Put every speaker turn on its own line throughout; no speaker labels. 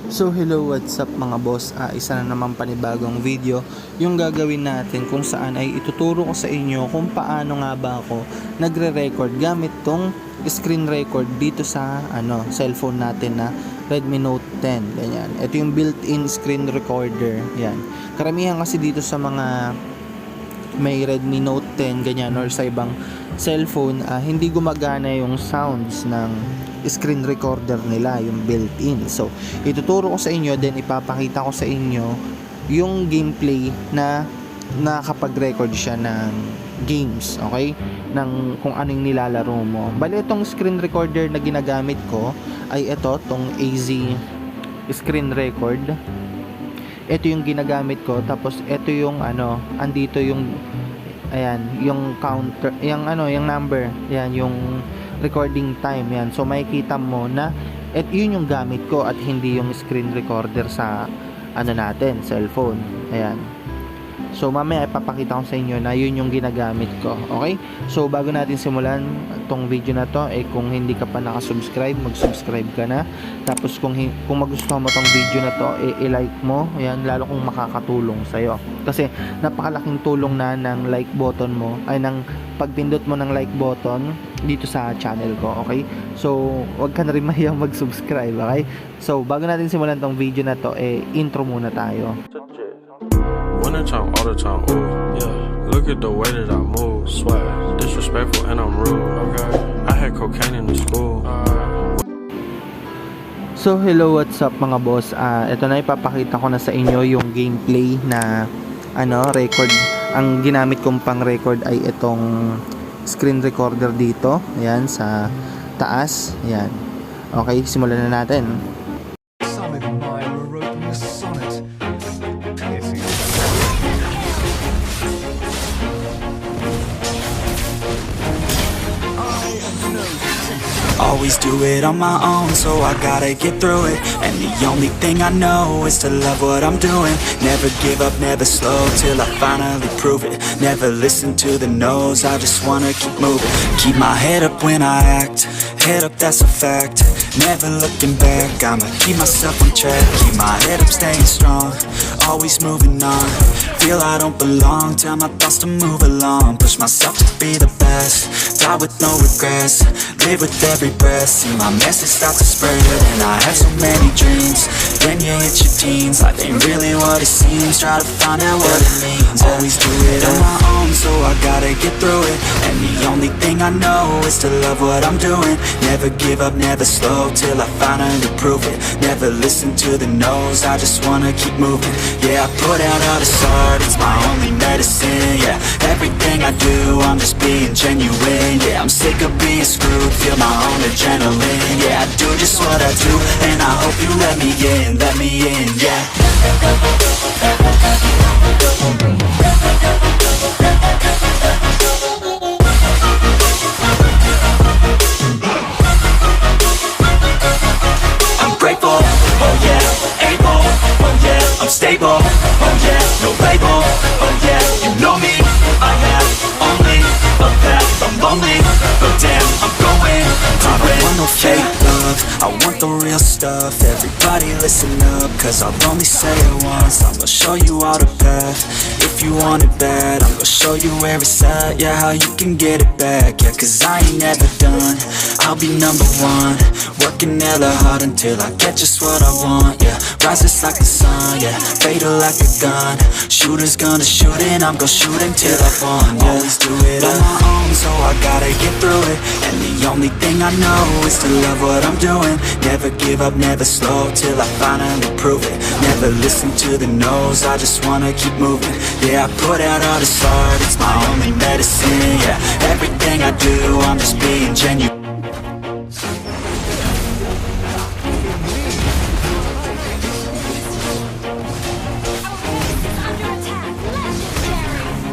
So hello, what's up mga boss? Isa na naman panibagong video yung gagawin natin kung saan ay ituturo ko sa inyo kung paano nga ba ako nagre-record gamit tong screen record dito sa cellphone natin na Redmi Note 10. Ganyan. Ito yung built-in screen recorder. Yan. Karamihan kasi dito sa mga may Redmi Note 10 ganyan or sa ibang cellphone, hindi gumagana yung sounds ng screen recorder nila, yung built-in. So, ituturo ko sa inyo, then ipapakita ko sa inyo yung gameplay na nakakapag-record siya ng games, okay? Ng kung anong nilalaro mo. Bali, itong screen recorder na ginagamit ko ay tong AZ screen record. Ito yung ginagamit ko, tapos ito yung andito yung yung counter, yung number, yung recording time, yan. So makikita mo na yun yung gamit ko at hindi yung screen recorder sa natin, cellphone. Ayan. So mamaya ipapakita ko sa inyo na yun yung ginagamit ko. Okay? So bago natin simulan tong video na to, kung hindi ka pa nakasubscribe, mag-subscribe ka na. Tapos kung magustuhan mo tong video na to, i-like mo. Ayan, lalo kung makakatulong sa'yo. Kasi napakalaking tulong na ng like button mo, ng pagpindot mo ng like button dito sa channel ko. Okay? So wag ka na rin mahiyang mag-subscribe. Okay? So bago natin simulan tong video na to, intro muna tayo.
Winter time, all the time, ooh, yeah. Look at the way that I move, swag, disrespectful and I'm rude, okay. I had cocaine in the school.
So hello, what's up mga boss? Ito na, ipapakita ko na sa inyo yung gameplay na record. Ang ginamit kong pang record ay itong screen recorder dito. Ayan, sa taas. Ayan. Okay, simulan na natin.
Always do it on my own, so I gotta get through it. And the only thing I know is to love what I'm doing. Never give up, never slow, till I finally prove it. Never listen to the no's, I just wanna keep moving. Keep my head up when I act, head up, that's a fact. Never looking back, I'ma keep myself on track. Keep my head up, staying strong, always moving on. Feel I don't belong, tell my thoughts to move along. Push myself to be the best, die with no regrets. Live with every breath, see my message start to spread. And I had so many dreams, then you hit your teens. Life ain't really what it seems, try to find out what it means. Always do it on my own, so I gotta get through it. And the only thing I know is to love what I'm doing. Never give up, never slow, till I finally prove it. Never listen to the no's, I just wanna keep moving. Yeah, I put out all this art, it's my only medicine. Yeah, everything I do, I'm just being genuine. Yeah, I'm sick of being screwed, feel my own adrenaline. Yeah, I do just what I do, and I hope you let me in, yeah. I'm grateful, oh yeah, able, oh yeah, I'm stable, oh yeah, no label, oh yeah, you know me, I have only a path, I'm lonely, but damn, I'm going to win. I don't want no fake love, I want the real stuff. Everybody listen up, cause I'll only say it once. I'm gonna show you all the path, if you want it bad. I'm gonna show you where it's at, yeah, how you can get it back. Yeah, cause I ain't never done, I'll be number one. Working hella hard until I get just what I want, yeah. Rises like the sun, yeah, fatal like a gun. Shooter's gonna shoot and I'm gonna shoot until I won, yeah. Always do it on my own, so I gotta get through it. And the only thing I know is to love what I'm doing. Never give up, never slow, till I finally prove it. Never listen to the no's, I just wanna keep moving. Yeah, I put out all this art, it's my only medicine. Yeah, everything I do, I'm just being genuine.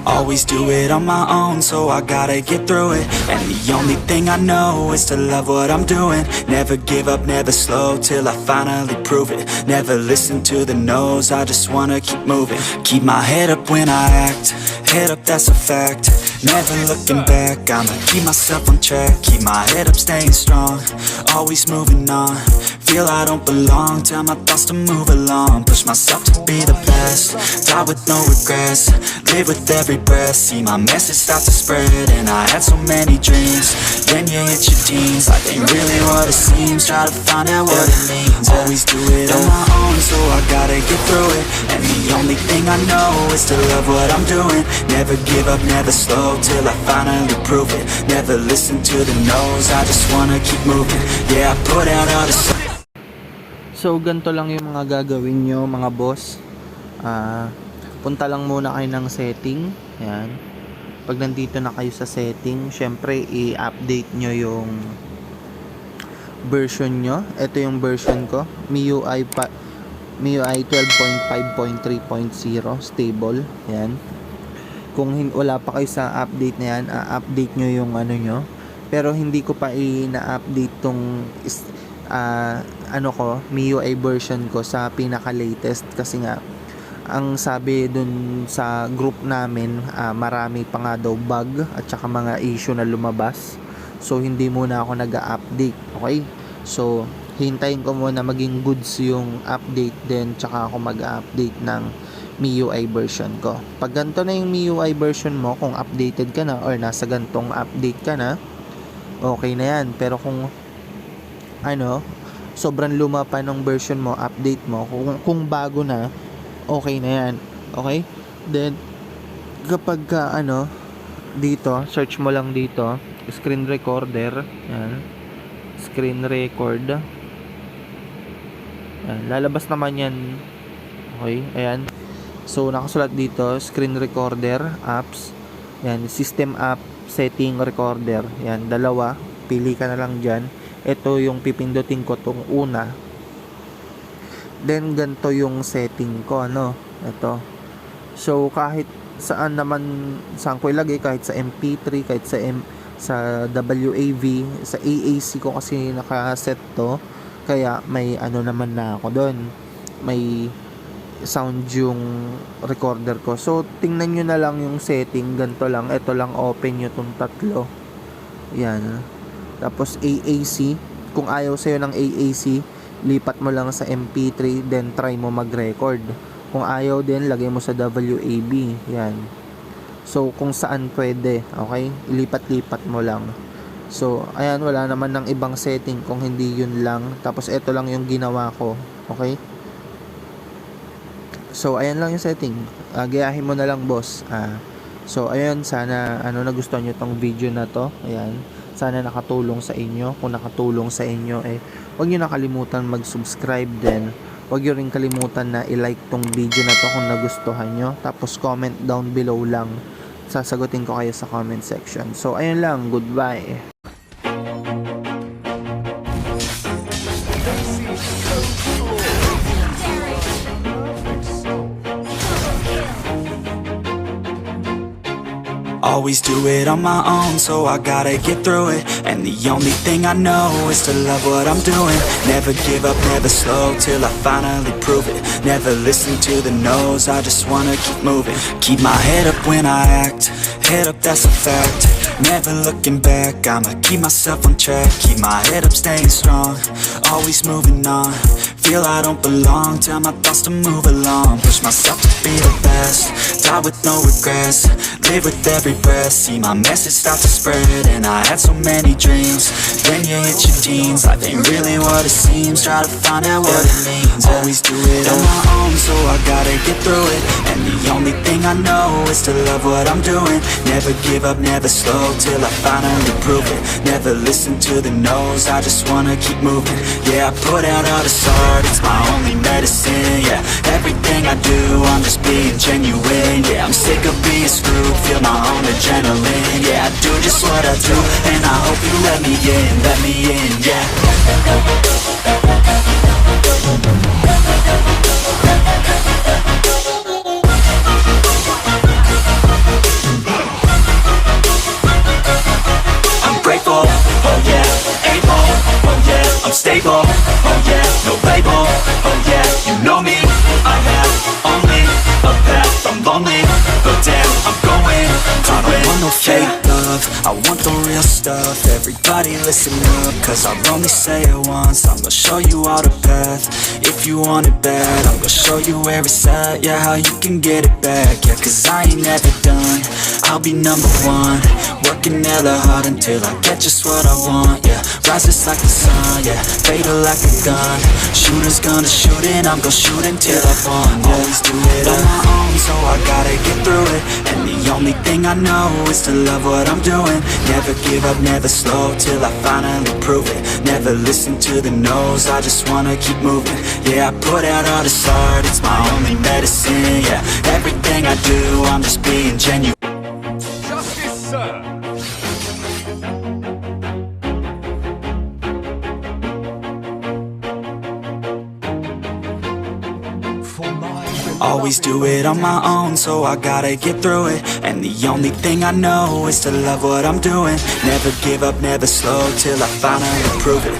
Always do it on my own, so I gotta get through it. And the only thing I know is to love what I'm doing. Never give up, never slow, till I finally prove it. Never listen to the no's, I just wanna keep moving. Keep my head up when I act, head up, that's a fact. Never looking back, I'ma keep myself on track. Keep my head up, staying strong, always moving on. Feel I don't belong, tell my thoughts to move along. Push myself to be the best, die with no regrets. Live with every breath, see my message start to spread. And I had so many dreams, then you hit your teens. Life ain't really what it seems, try to find out what it means. Always do it on my own, so I gotta get through it. And the only thing I know is to love what I'm doing. Never give up, never slow, till I finally prove it. Never listen to the no's, I just wanna keep moving. Yeah, I put out all the
So ganito lang yung mga gagawin nyo mga boss. Punta lang muna kayo ng setting. Yan. Pag nandito na kayo sa setting, syempre i-update nyo yung version nyo. Ito yung version ko, MIUI 12.5.3.0 stable. Yan. Kung wala pa kayo sa update na yan, update nyo yung ano nyo. Pero hindi ko pa i-na-update tong MIUI version ko sa pinaka-latest kasi nga ang sabi dun sa group namin, marami pa nga daw bug at saka mga issue na lumabas. So hindi muna ako nag-update. Okay? So hintayin ko muna maging goods yung update, then tsaka ako mag-update ng MIUI version ko. Pag ganito na yung MIUI version mo, kung updated ka na or nasa gantong update ka na, okay na yan. Pero kung sobrang luma pa ng version mo, update mo, kung bago na, okay na yan. Okay? Then kapag dito, search mo lang dito, screen recorder, yan, screen record, yan, lalabas naman yan. Okay, ayan. So nakasulat dito, screen recorder apps, yan, system app setting recorder, yan, dalawa, pili ka na lang dyan. Ito yung pipindutin ko, tong una. Then ganito yung setting ko, ito. So kahit saan ko ilagay, kahit sa MP3, kahit sa WAV, sa AAC ko kasi nakaset to, kaya may naman na ako doon, may sound yung recorder ko. So tingnan nyo na lang yung setting, ganito lang, ito lang, open nyo tong tatlo, yan. Tapos AAC, kung ayaw sa'yo ng AAC, lipat mo lang sa MP3, then try mo mag-record. Kung ayaw din, lagay mo sa WAV, yan. So kung saan pwede, okay, ilipat-lipat mo lang. So ayan, wala naman ng ibang setting kung hindi yun lang. Tapos ito lang yung ginawa ko, okay. So ayan lang yung setting, gayahin mo na lang boss. So ayun, sana nagustuhan nyo tong video na to. Ayan, sana nakatulong sa inyo. Kung nakatulong sa inyo, huwag nyo nakalimutan mag-subscribe, din huwag nyo rin kalimutan na i-like tong video na to kung nagustuhan nyo. Tapos comment down below lang, sasagutin ko kayo sa comment section. So ayun lang, goodbye.
Always do it on my own, so I gotta get through it. And the only thing I know is to love what I'm doing. Never give up, never slow, till I finally prove it. Never listen to the no's, I just wanna keep moving. Keep my head up when I act, head up, that's a fact. Never looking back, I'ma keep myself on track. Keep my head up, staying strong, always moving on. Feel I don't belong, tell my thoughts to move along. Push myself to be the best, die with no regrets. Live with every breath, see my message start to spread. And I had so many dreams, then you hit your teens. Life ain't really what it seems, try to find out what it means. Always do it on my own, so I gotta get through it. And the only thing I know is to love what I'm doing. Never give up, never slow, till I finally prove it. Never listen to the no's, I just wanna keep moving. Yeah, I put out all this art, it's my only medicine. Yeah, everything I do, I'm just being genuine. Yeah, I'm sick of being screwed, feel my own adrenaline. Yeah, I do just what I do, and I hope you let me in, yeah. I'm grateful, oh yeah, able, oh yeah, I'm stable, oh yeah, no label, oh yeah, you know me, I have only a path, I'm lonely, but damn, I'm going to win. no fake love, I want the real stuff. Everybody listen up, cause I'll only say it once. I'm gonna show you all the path. If you want it bad, I'm gonna show you where it's at. Yeah, how you can get it back. Yeah, cause I ain't never done, I'll be number one. Working hella hard until I get just what I want. Yeah, rise just like the sun, yeah, fatal like a gun. Shooters gonna shoot and I'm gonna shoot until I won. Yeah, always do it on my own, so I gotta get through it. And the only thing I know is to love what I'm doing. Never give up, never slow, till I finally prove it. Never listen to the no's, I just wanna keep moving. Yeah, I put out all this art, it's my only medicine. Yeah, everything I do, I'm just being genuine.
Justice, sir.
Always do it on my own, so I gotta get through it. And the only thing I know is to love what I'm doing. Never give up, never slow, till I finally prove it.